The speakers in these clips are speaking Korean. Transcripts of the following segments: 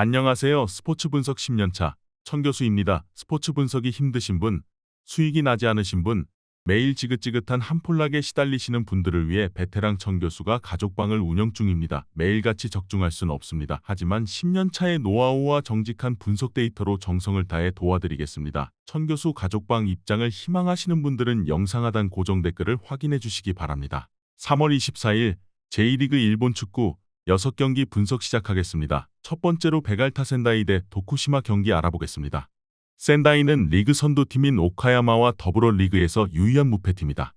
안녕하세요. 스포츠 분석 10년차 천교수입니다. 스포츠 분석이 힘드신 분, 수익이 나지 않으신 분, 매일 지긋지긋한 한폴락에 시달리시는 분들을 위해 베테랑 천교수가 가족방을 운영 중입니다. 매일같이 적중할 수는 없습니다. 하지만 10년차의 노하우와 정직한 분석 데이터로 정성을 다해 도와드리겠습니다. 천교수 가족방 입장을 희망하시는 분들은 영상 하단 고정 댓글을 확인해 주시기 바랍니다. 3월 24일 제1리그 일본 축구 6경기 분석 시작하겠습니다. 첫 번째로 베갈타 센다이 대 도쿠시마 경기 알아보겠습니다. 센다이는 리그 선두팀인 오카야마와 더불어 리그에서 유일한 무패팀이다.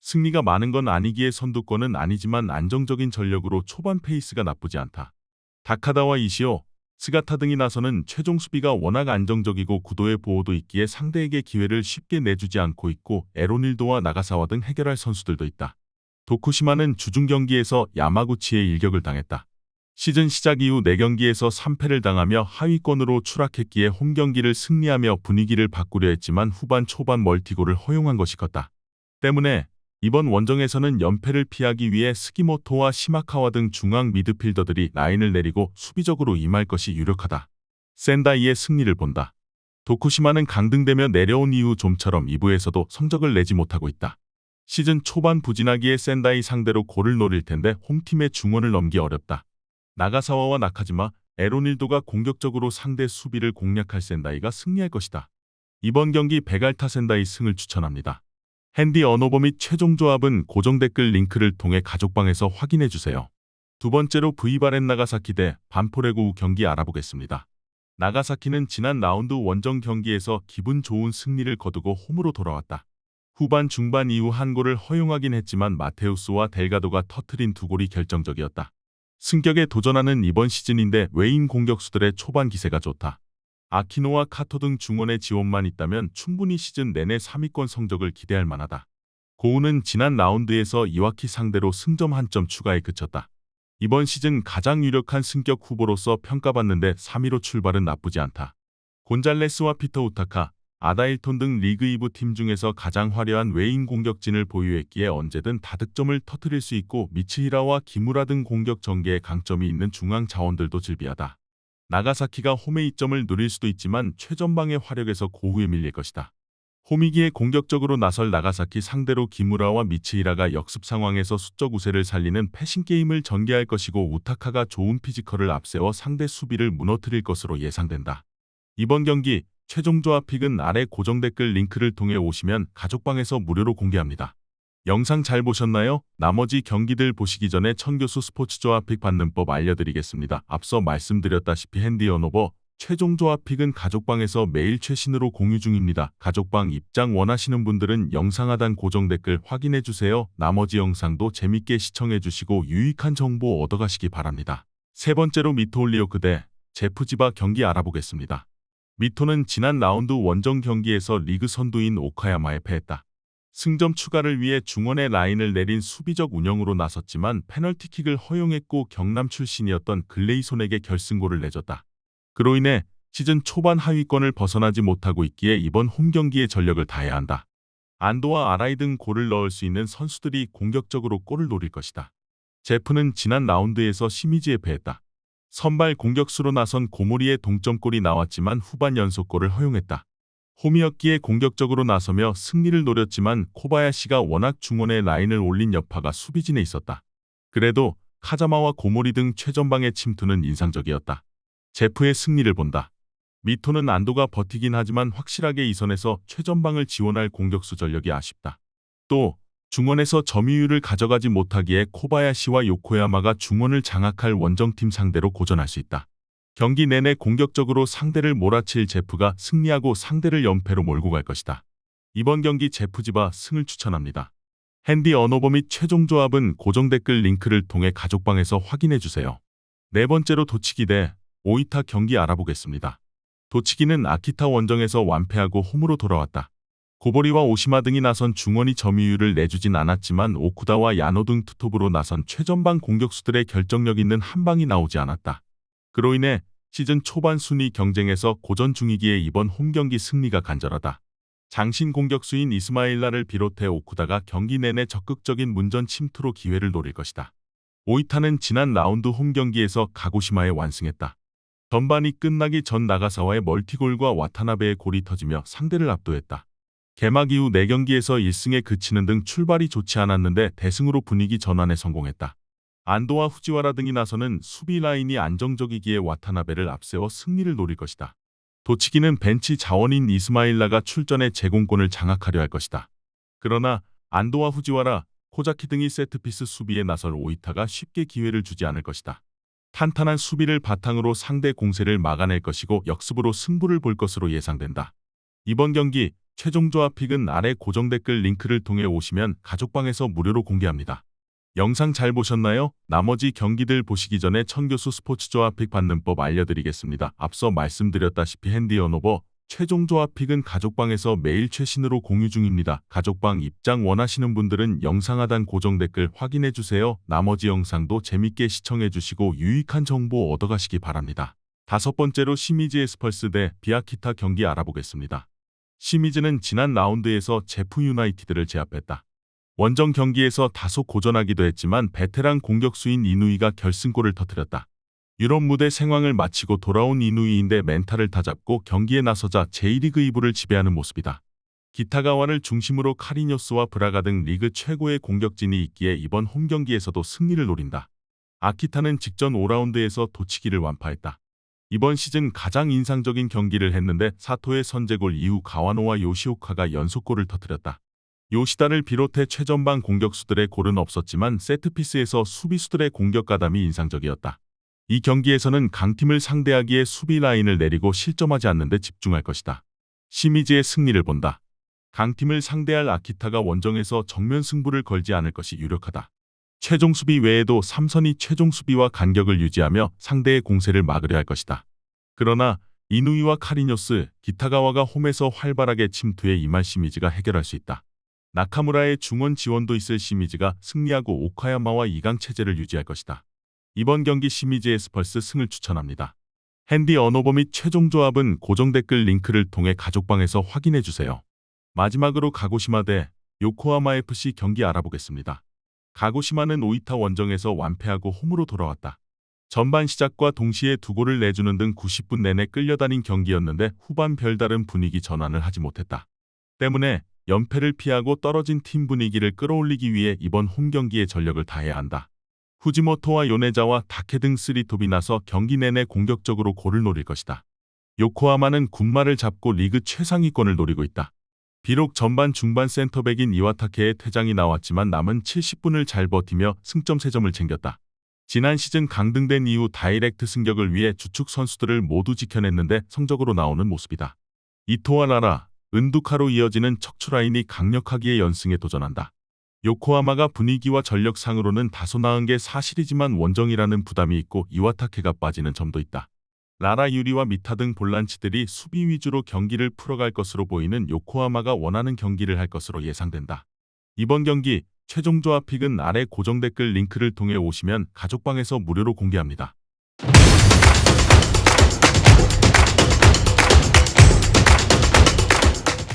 승리가 많은 건 아니기에 선두권은 아니지만 안정적인 전력으로 초반 페이스가 나쁘지 않다. 다카다와 이시오, 스가타 등이 나서는 최종 수비가 워낙 안정적이고 구도의 보호도 있기에 상대에게 기회를 쉽게 내주지 않고 있고 에로닐도와 나가사와 등 해결할 선수들도 있다. 도쿠시마는 주중 경기에서 야마구치에 일격을 당했다. 시즌 시작 이후 4경기에서 3패를 당하며 하위권으로 추락했기에 홈경기를 승리하며 분위기를 바꾸려 했지만 후반 초반 멀티골을 허용한 것이 컸다. 때문에 이번 원정에서는 연패를 피하기 위해 스기모토와 시마카와 등 중앙 미드필더들이 라인을 내리고 수비적으로 임할 것이 유력하다. 센다이의 승리를 본다. 도쿠시마는 강등되며 내려온 이후 좀처럼 2부에서도 성적을 내지 못하고 있다. 시즌 초반 부진하기에 센다이 상대로 골을 노릴 텐데 홈팀의 중원을 넘기 어렵다. 나가사와와 나카지마, 에로닐도가 공격적으로 상대 수비를 공략할 센다이가 승리할 것이다. 이번 경기 베갈타 센다이 승을 추천합니다. 핸디 언어버 및 최종 조합은 고정 댓글 링크를 통해 가족방에서 확인해주세요. 두 번째로 V바렌 나가사키 대 반포레고우 경기 알아보겠습니다. 나가사키는 지난 라운드 원정 경기에서 기분 좋은 승리를 거두고 홈으로 돌아왔다. 후반 중반 이후 한 골을 허용하긴 했지만 마테우스와 델가도가 터트린 2골이 결정적이었다. 승격에 도전하는 이번 시즌인데 외인 공격수들의 초반 기세가 좋다. 아키노와 카토 등 중원의 지원만 있다면 충분히 시즌 내내 3위권 성적을 기대할 만하다. 고우는 지난 라운드에서 이와키 상대로 승점 1점 추가에 그쳤다. 이번 시즌 가장 유력한 승격 후보로서 평가받는데 3위로 출발은 나쁘지 않다. 곤잘레스와 피터 우타카, 아다일톤 등 리그 2부 팀 중에서 가장 화려한 외인 공격진을 보유했기에 언제든 다득점을 터뜨릴 수 있고 미츠히라와 기무라 등 공격 전개에 강점이 있는 중앙 자원들도 즐비하다. 나가사키가 홈의 이점을 누릴 수도 있지만 최전방의 화력에서 고후에 밀릴 것이다. 홈이기에 공격적으로 나설 나가사키 상대로 기무라와 미츠히라가 역습 상황에서 수적 우세를 살리는 패싱 게임을 전개할 것이고 우타카가 좋은 피지컬을 앞세워 상대 수비를 무너뜨릴 것으로 예상된다. 이번 경기 최종 조합 픽은 아래 고정 댓글 링크를 통해 오시면 가족방에서 무료로 공개합니다. 영상 잘 보셨나요? 나머지 경기들 보시기 전에 천교수 스포츠 조합 픽 받는 법 알려드리겠습니다. 앞서 말씀드렸다시피 핸디 언어버 최종 조합 픽은 가족방에서 매일 최신으로 공유 중입니다. 가족방 입장 원하시는 분들은 영상 하단 고정 댓글 확인해주세요. 나머지 영상도 재밌게 시청해주시고 유익한 정보 얻어가시기 바랍니다. 세 번째로 미토 올리오크 대 제프지바 경기 알아보겠습니다. 미토는 지난 라운드 원정 경기에서 리그 선두인 오카야마에 패했다. 승점 추가를 위해 중원의 라인을 내린 수비적 운영으로 나섰지만 페널티킥을 허용했고 경남 출신이었던 글레이손에게 결승골을 내줬다. 그로 인해 시즌 초반 하위권을 벗어나지 못하고 있기에 이번 홈경기에 전력을 다해야 한다. 안도와 아라이 등 골을 넣을 수 있는 선수들이 공격적으로 골을 노릴 것이다. 제프는 지난 라운드에서 시미즈에 패했다. 선발 공격수로 나선 고모리의 동점골이 나왔지만 후반 연속골을 허용했다. 홈이었기에 공격적으로 나서며 승리를 노렸지만 코바야시가 워낙 중원에 라인을 올린 여파가 수비진에 있었다. 그래도 카자마와 고모리 등 최전방의 침투는 인상적이었다. 제프의 승리를 본다. 미토는 안도가 버티긴 하지만 확실하게 이선에서 최전방을 지원할 공격수 전력이 아쉽다. 또 중원에서 점유율을 가져가지 못하기에 코바야시와 요코야마가 중원을 장악할 원정팀 상대로 고전할 수 있다. 경기 내내 공격적으로 상대를 몰아칠 제프가 승리하고 상대를 연패로 몰고 갈 것이다. 이번 경기 제프지바 승을 추천합니다. 핸디 언어버 및 최종 조합은 고정 댓글 링크를 통해 가족방에서 확인해주세요. 네 번째로 도치기 대 오이타 경기 알아보겠습니다. 도치기는 아키타 원정에서 완패하고 홈으로 돌아왔다. 고보리와 오시마 등이 나선 중원이 점유율을 내주진 않았지만 오쿠다와 야노 등 투톱으로 나선 최전방 공격수들의 결정력 있는 한 방이 나오지 않았다. 그로 인해 시즌 초반 순위 경쟁에서 고전 중이기에 이번 홈경기 승리가 간절하다. 장신 공격수인 이스마일라를 비롯해 오쿠다가 경기 내내 적극적인 문전 침투로 기회를 노릴 것이다. 오이타는 지난 라운드 홈경기에서 가고시마에 완승했다. 전반이 끝나기 전 나가사와의 멀티골과 와타나베의 골이 터지며 상대를 압도했다. 개막 이후 4경기에서 1승에 그치는 등 출발이 좋지 않았는데 대승으로 분위기 전환에 성공했다. 안도와 후지와라 등이 나서는 수비 라인이 안정적이기에 와타나베를 앞세워 승리를 노릴 것이다. 도치기는 벤치 자원인 이스마일라가 출전해 제공권을 장악하려 할 것이다. 그러나 안도와 후지와라, 코자키 등이 세트피스 수비에 나설 오이타가 쉽게 기회를 주지 않을 것이다. 탄탄한 수비를 바탕으로 상대 공세를 막아낼 것이고 역습으로 승부를 볼 것으로 예상된다. 이번 경기 최종 조합픽은 아래 고정 댓글 링크를 통해 오시면 가족방에서 무료로 공개합니다. 영상 잘 보셨나요? 나머지 경기들 보시기 전에 천교수 스포츠 조합픽 받는 법 알려드리겠습니다. 앞서 말씀드렸다시피 핸디 언오버 최종 조합픽은 가족방에서 매일 최신으로 공유 중입니다. 가족방 입장 원하시는 분들은 영상 하단 고정 댓글 확인해주세요. 나머지 영상도 재밌게 시청해주시고 유익한 정보 얻어가시기 바랍니다. 5번째로 시미즈 에스펄스 대 비아키타 경기 알아보겠습니다. 시미즈는 지난 라운드에서 제프 유나이티드를 제압했다. 원정 경기에서 다소 고전하기도 했지만 베테랑 공격수인 이누이가 결승골을 터뜨렸다. 유럽 무대 생황을 마치고 돌아온 이누이인데 멘탈을 다잡고 경기에 나서자 J리그 2부를 지배하는 모습이다. 기타가와를 중심으로 카리뇨스와 브라가 등 리그 최고의 공격진이 있기에 이번 홈 경기에서도 승리를 노린다. 아키타는 직전 5라운드에서 도치기를 완파했다. 이번 시즌 가장 인상적인 경기를 했는데 사토의 선제골 이후 가와노와 요시오카가 연속골을 터뜨렸다. 요시다를 비롯해 최전방 공격수들의 골은 없었지만 세트피스에서 수비수들의 공격 가담이 인상적이었다. 이 경기에서는 강팀을 상대하기에 수비 라인을 내리고 실점하지 않는 데 집중할 것이다. 시미즈의 승리를 본다. 강팀을 상대할 아키타가 원정에서 정면 승부를 걸지 않을 것이 유력하다. 최종 수비 외에도 3선이 최종 수비와 간격을 유지하며 상대의 공세를 막으려 할 것이다. 그러나 이누이와 카리뇨스, 기타가와가 홈에서 활발하게 침투해 임할 시미즈가 해결할 수 있다. 나카무라의 중원 지원도 있을 시미즈가 승리하고 오카야마와 2강 체제를 유지할 것이다. 이번 경기 시미즈 에스펄스 승을 추천합니다. 핸디 언오버 및 최종 조합은 고정 댓글 링크를 통해 가족방에서 확인해주세요. 마지막으로 가고시마 대 요코하마 FC 경기 알아보겠습니다. 가고시마는 오이타 원정에서 완패하고 홈으로 돌아왔다. 전반 시작과 동시에 2골을 내주는 등 90분 내내 끌려다닌 경기였는데 후반 별다른 분위기 전환을 하지 못했다. 때문에 연패를 피하고 떨어진 팀 분위기를 끌어올리기 위해 이번 홈 경기에 전력을 다해야 한다. 후지모토와 요네자와 다케 등 3톱이 나서 경기 내내 공격적으로 골을 노릴 것이다. 요코하마는 군마를 잡고 리그 최상위권을 노리고 있다. 비록 전반 중반 센터백인 이와타케의 퇴장이 나왔지만 남은 70분을 잘 버티며 승점 3점을 챙겼다. 지난 시즌 강등된 이후 다이렉트 승격을 위해 주축 선수들을 모두 지켜냈는데 성적으로 나오는 모습이다. 이토와 라라, 은두카로 이어지는 척추라인이 강력하기에 연승에 도전한다. 요코하마가 분위기와 전력상으로는 다소 나은 게 사실이지만 원정이라는 부담이 있고 이와타케가 빠지는 점도 있다. 라라 유리와 미타 등 볼란치들이 수비 위주로 경기를 풀어갈 것으로 보이는 요코하마가 원하는 경기를 할 것으로 예상된다. 이번 경기 최종 조합픽은 아래 고정 댓글 링크를 통해 오시면 가족방에서 무료로 공개합니다.